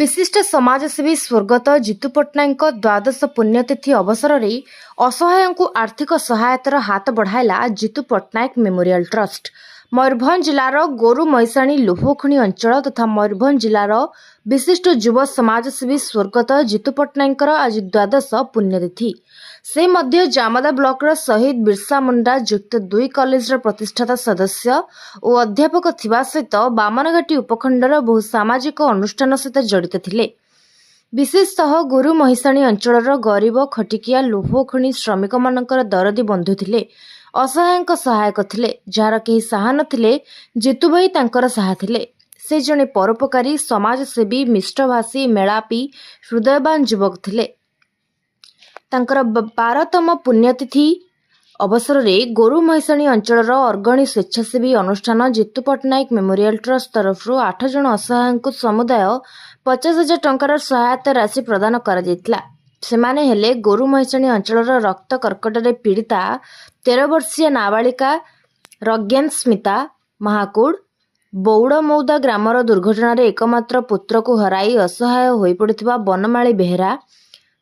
विशिष्ट समाजसेवी स्वर्गत जितु पट्टनायक द्वादश पुण्यतिथि अवसर में असहाय को आर्थिक सहायतार हाथ बढ़ाइला जितु पट्टनायक मेमोरियल ट्रस्ट। मयूरभंज जिलार गोरु मैसाणी लोहखणी अंचल तथा मयूरभंज जिलार विशिष्ट युव समाजसेवी स्वर्गत जितु पट्टनायक आज द्वादश पुण्यतिथि। से मध्य जामदा ब्लॉक शहीद बिरसा मुंडा युक्त 2 कॉलेज प्रतिष्ठाता सदस्य और अध्यापक थिबा सहित बामनघाटी उपखंडर बहु सामाजिक अनुष्ठान सहित जड़ित थिले। विशेषतः गुरु महिषाणी अंचल गरीब खटिकिया लोहखणी श्रमिक मानकर दरदी बंधु थिले, असहायक सहायक थिले, जार केही साहा नथिले जितु भाई तांकर साहा थिले। से जणे परोपकारी समाजसेवी मिष्टभाषी मेलापी हृदयवान युवक थिले। तांकर 12तम पुण्यतिथि अवसर में गोरु महिषाणी अंचल अर्गणी स्वेच्छासेवी अनुष्ठान जितु पट्टनायक मेमोरियल ट्रस्ट तरफ 8 जन असहाय समुदाय 50,000 टंकार सहायता राशि प्रदान करा जायतिला। सेमाने हेले गोरु महिषाणी अंचल रक्त कर्कट पीड़िता 13 वर्षीय नाबालिका रज्ञान स्मिता महाकुड़, बौड़मौदा ग्रामर दुर्घटना एकमात्र पुत्र को हराई असहाय होई पड़िथिबा बनमाली बेहेरा,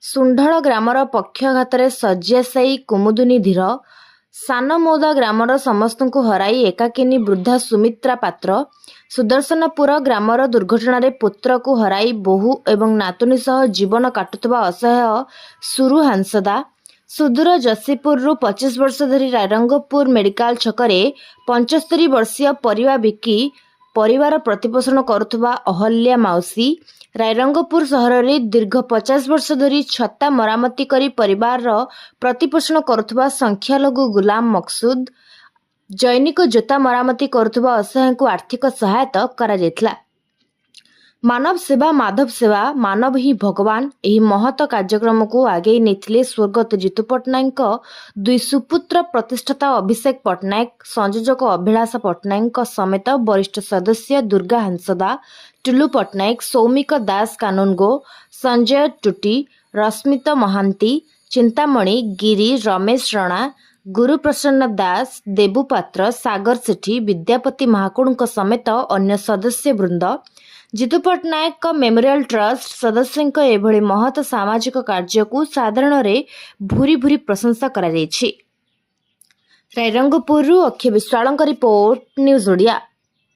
सुंढल ग्रामर पक्षघात शज्याशायी कुमुदुनी धीर, सानमौदा ग्रामर समस्त को हराई एकाकिनी वृद्धा सुमित्रा पात्र, सुदर्शनपुर ग्रामर दुर्घटना पुत्र को हराई बोहू एवं नातुनी सह जीवन काटुवा असहाय सुरु हांसदा, सुदूर जसीपुर 25 वर्ष धरी रायरंगपुर मेडिकल छकरे 75 वर्षीय परिवा बिकी परिवार प्रतिपोषण करुवा अहल्या माउसी, रायरंगपुर सहर में दीर्घ 50 वर्ष धरी छत्ता मरामती करी परिवार प्रतिपोषण करुवा संख्यालघु गुलाम मकसूद, जैनिक जोता मरामती करुवा असहाय को आर्थिक सहायता करा जायतिला। मानव सेवा माधव सेवा, मानव ही भगवान एही महत कार्यक्रम को आगे नेथिले स्वर्गत जितु पट्टनायक 2 सुपुत्र प्रतिष्ठाता अभिषेक पट्टनायक, संयोजक अभिलाष पट्टनायक समेत वरिष्ठ सदस्य दुर्गा हांसदा, टुलु पट्टनायक, सौमिक दास कानूनगो, संजय टुटी, रश्मित महांती, चिंतामणि गिरी, रमेश रणा, गुरुप्रसन्न दास, देबू पात्र, सागर सेठी, विद्यापति महाकुड़ समेत अन्य सदस्य वृंद जितु पट्टनायक मेमोरियल ट्रस्ट सदस्यों एभली महत सामाजिक कार्य को साधारण रे भूरी भूरी प्रशंसा करा जायछि। Rairangpur Akshay Biswal report, news Odia.